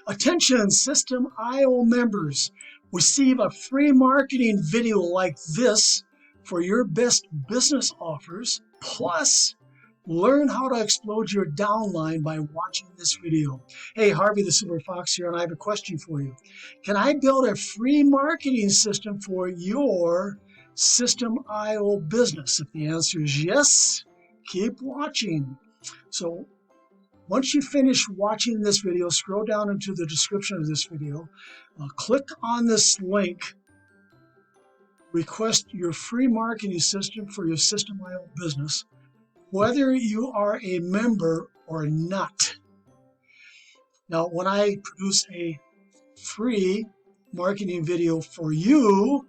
Attention Systeme IO members, receive a free marketing video like this for your best business offers, plus learn how to explode your downline by watching this video. Hey, Harvey the Silver Fox here, and I have a question for you. Can I build a free marketing system for your Systeme IO business? If the answer is yes, keep watching. So once you finish watching this video, scroll down into the description of this video, click on this link, request your free marketing system for your Systeme IO business, whether you are a member or not. Now, when I produce a free marketing video for you,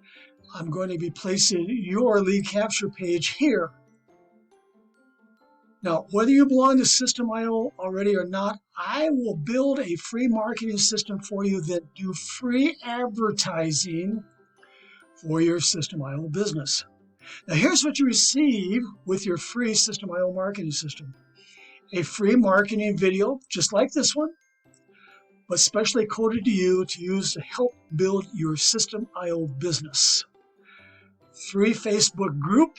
I'm going to be placing your lead capture page here. Now, whether you belong to Systeme IO already or not, I will build a free marketing system for you that do free advertising for your Systeme IO business. Now, here's what you receive with your free Systeme IO marketing system. A free marketing video, just like this one, but specially coded to you to use to help build your Systeme IO business. Free Facebook group,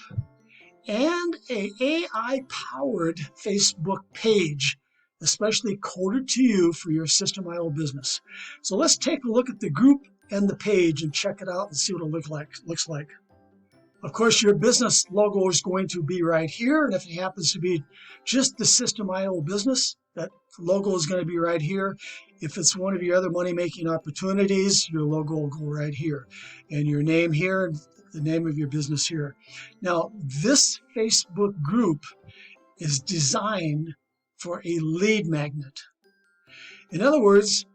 and an AI-powered Facebook page, especially coded to you for your Systeme IO business. So let's take a look at the group and the page and check it out and see what it looks like. Of course, your business logo is going to be right here, and if it happens to be just the Systeme IO business, that logo is going to be right here. If it's one of your other money-making opportunities, your logo will go right here, and your name here, the name of your business here. Now, this Facebook group is designed for a lead magnet. In other words,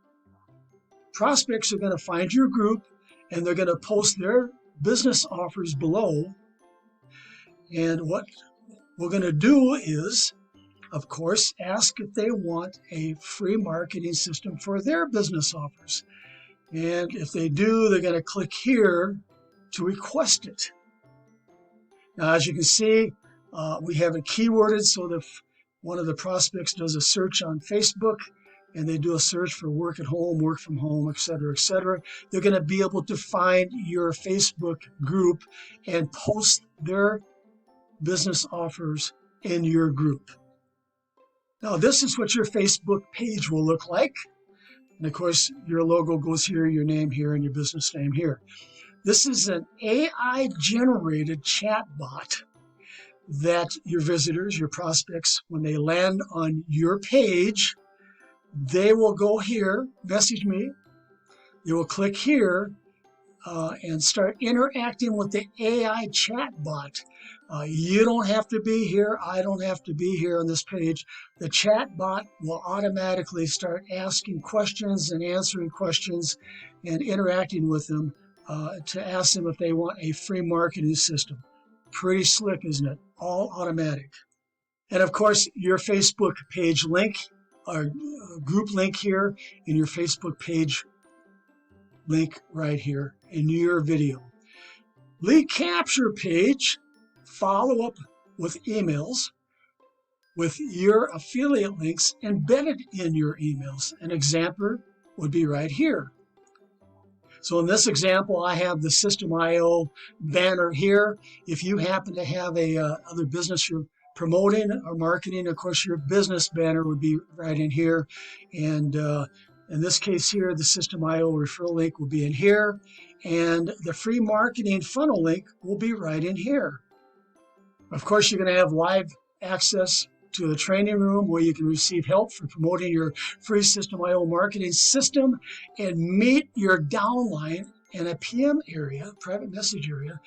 prospects are going to find your group and they're going to post their business offers below. And what we're going to do is, of course, ask if they want a free marketing system for their business offers. And if they do, they're going to click here to request it. Now, as you can see, we have it keyworded so that if one of the prospects does a search on Facebook and they do a search for work at home, work from home, etc., they're going to be able to find your Facebook group and post their business offers in your group. Now, this is what your Facebook page will look like. And of course, your logo goes here, your name here, and your business name here. This is an AI-generated chatbot that your visitors, your prospects, when they land on your page, they will go here, message me, they will click here and start interacting with the AI chatbot. You don't have to be here. I don't have to be here on this page. The chatbot will automatically start asking questions and answering questions and interacting with them to ask them if they want a free marketing system. Pretty slick, isn't it? All automatic. And of course, your Facebook page link, or group link here, and your Facebook page link right here in your video. Lead capture page, follow up with emails with your affiliate links embedded in your emails. An example would be right here. So in this example, I have the Systeme IO banner here. If you happen to have a other business you're promoting or marketing, of course, your business banner would be right in here. And in this case here, the Systeme IO referral link will be in here. And the free marketing funnel link will be right in here. Of course, you're going to have live access to the training room where you can receive help for promoting your free Systeme IO marketing system and meet your downline in a PM area, private message area,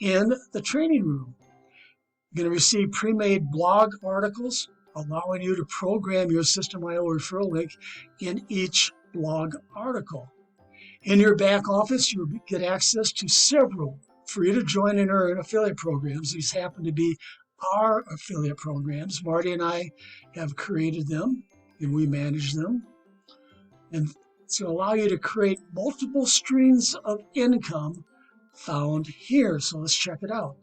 in the training room. You're going to receive pre-made blog articles allowing you to program your Systeme IO referral link in each blog article. In your back office, you'll get access to several free to join and earn affiliate programs. These happen to be our affiliate programs. Marty and I have created them and we manage them. And to allow you to create multiple streams of income found here. So let's check it out.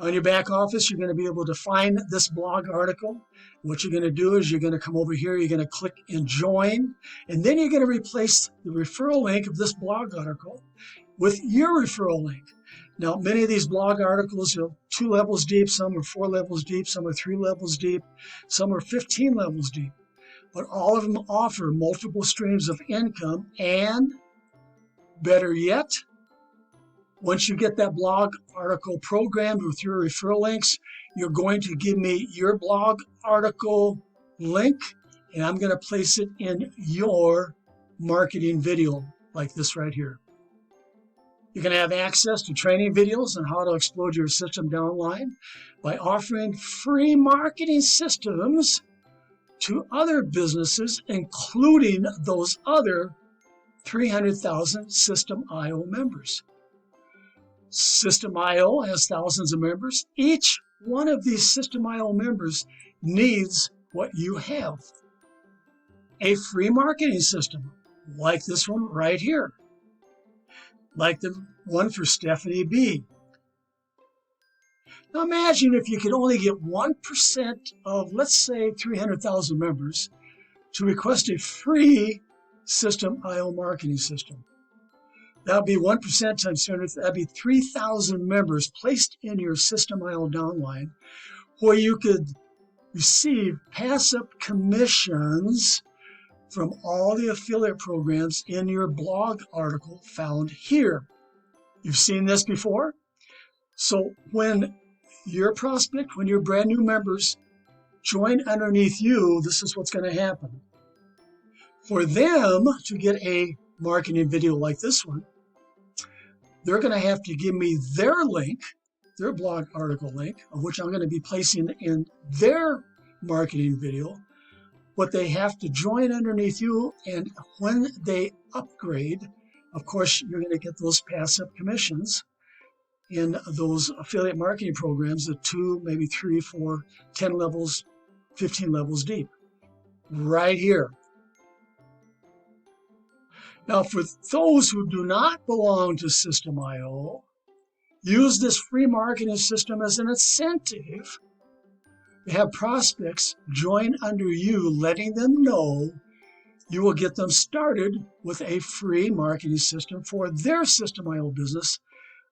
On your back office, you're going to be able to find this blog article. What you're going to do is you're going to come over here, you're going to click and join, and then you're going to replace the referral link of this blog article with your referral link. Now, many of these blog articles are 2 levels deep, some are 4 levels deep, some are 3 levels deep, some are 15 levels deep. But all of them offer multiple streams of income, and better yet, once you get that blog article programmed with your referral links, you're going to give me your blog article link, and I'm going to place it in your marketing video like this right here. You're going to have access to training videos on how to explode your system downline by offering free marketing systems to other businesses, including those other 300,000 Systeme IO members. Systeme IO has thousands of members. Each one of these Systeme IO members needs what you have. A free marketing system like this one right here. Like the one for Stephanie B. Now imagine if you could only get 1% of, let's say, 300,000 members to request a free Systeme IO marketing system. That would be 1% times 300, that would be 3,000 members placed in your Systeme IO downline, where you could receive passive commissions from all the affiliate programs in your blog article found here. You've seen this before? So when your prospect, when your brand new members join underneath you, this is what's going to happen. For them to get a marketing video like this one, they're going to have to give me their link, their blog article link, of which I'm going to be placing in their marketing video. But they have to join underneath you, and when they upgrade, of course, you're going to get those passive commissions in those affiliate marketing programs at 2, maybe 3, 4, 10 levels, 15 levels deep, right here. Now, for those who do not belong to Systeme IO, use this free marketing system as an incentive to have prospects join under you, letting them know you will get them started with a free marketing system for their Systeme IO business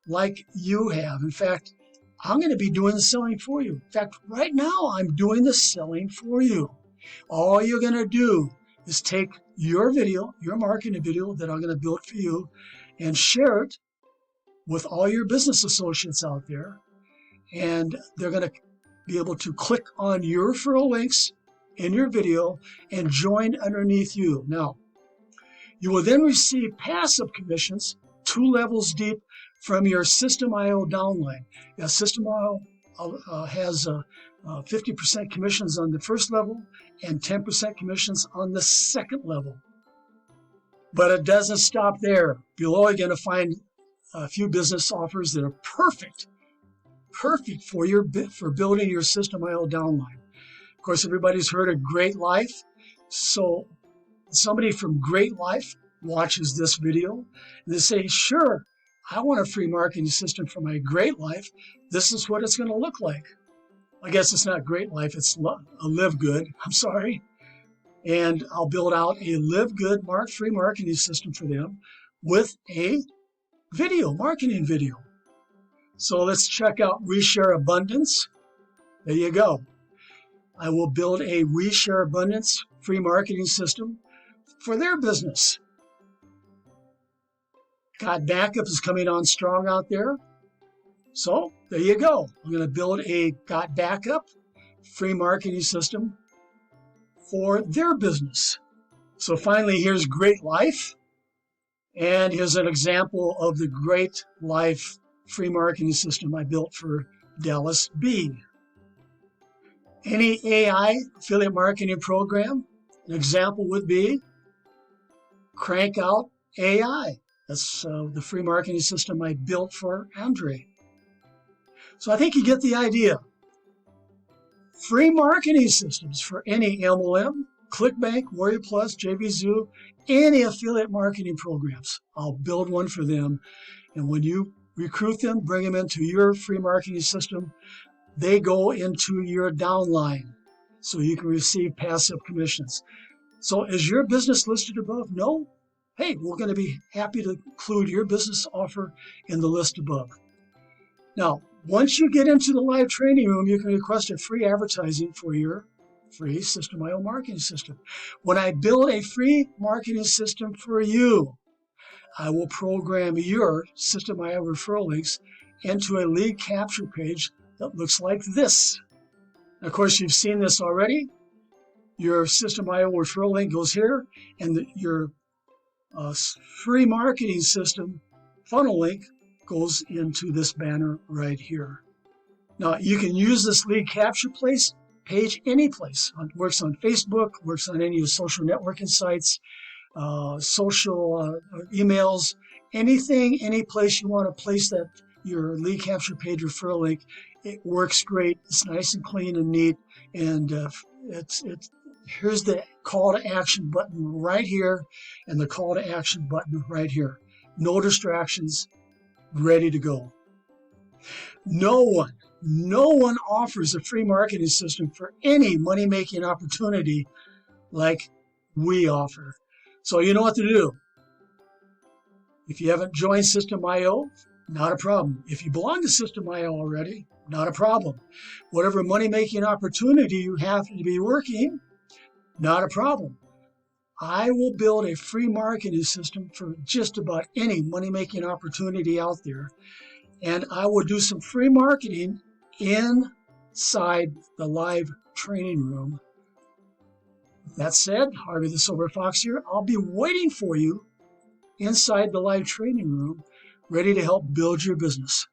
like you have. In fact, I'm going to be doing the selling for you. In fact, right now, I'm doing the selling for you. All you're going to do is take your video, your marketing video that I'm going to build for you, and share it with all your business associates out there. And they're going to be able to click on your referral links in your video and join underneath you. Now, you will then receive passive commissions 2 levels deep from your Systeme IO downline. Yeah, Systeme IO has 50% commissions on the first level and 10% commissions on the second level. But it doesn't stop there. Below, you're going to find a few business offers that are perfect for building your Systeme IO downline. Of course, everybody's heard of Great Life. So somebody from Great Life watches this video and they say, sure, I want a free marketing system for my Great Life. This is what it's going to look like. I guess it's not Great Life, it's a Live Good. I'm sorry. And I'll build out a Live Good free marketing system for them with a video, marketing video. So let's check out We Share Abundance. There you go. I will build a We Share Abundance free marketing system for their business. Got Backup is coming on strong out there. So there you go. I'm going to build a Got Backup free marketing system for their business. So finally, here's Great Life. And here's an example of the Great Life free marketing system I built for Dallas B. Any AI affiliate marketing program, an example would be Crank Out AI. That's the free marketing system I built for Andre. So I think you get the idea. Free marketing systems for any MLM, ClickBank, Warrior Plus, JVZoo, any affiliate marketing programs. I'll build one for them. And when you recruit them, bring them into your free marketing system. They go into your downline so you can receive passive commissions. So is your business listed above? No? Hey, we're going to be happy to include your business offer in the list above. Now, once you get into the live training room, you can request a free advertising for your free Systeme IO marketing system. When I build a free marketing system for you, I will program your Systeme IO referral links into a lead capture page that looks like this. Of course, you've seen this already. Your Systeme IO referral link goes here, and your free marketing system funnel link goes into this banner right here. Now, you can use this lead capture page any place. It works on Facebook, works on any of the social networking sites, social emails, anything, any place you want to place that your lead capture page referral link. It works great. It's nice and clean and neat, and here's the call to action button right here, and the call to action button right here. No distractions, ready to go. No one offers a free marketing system for any money-making opportunity like we offer. So you know what to do. If you haven't joined Systeme IO, not a problem. If you belong to Systeme IO already, not a problem. Whatever money-making opportunity you have to be working, not a problem. I will build a free marketing system for just about any money-making opportunity out there. And I will do some free marketing inside the live training room. That said, Harvey the Silver Fox here. I'll be waiting for you inside the live training room, ready to help build your business.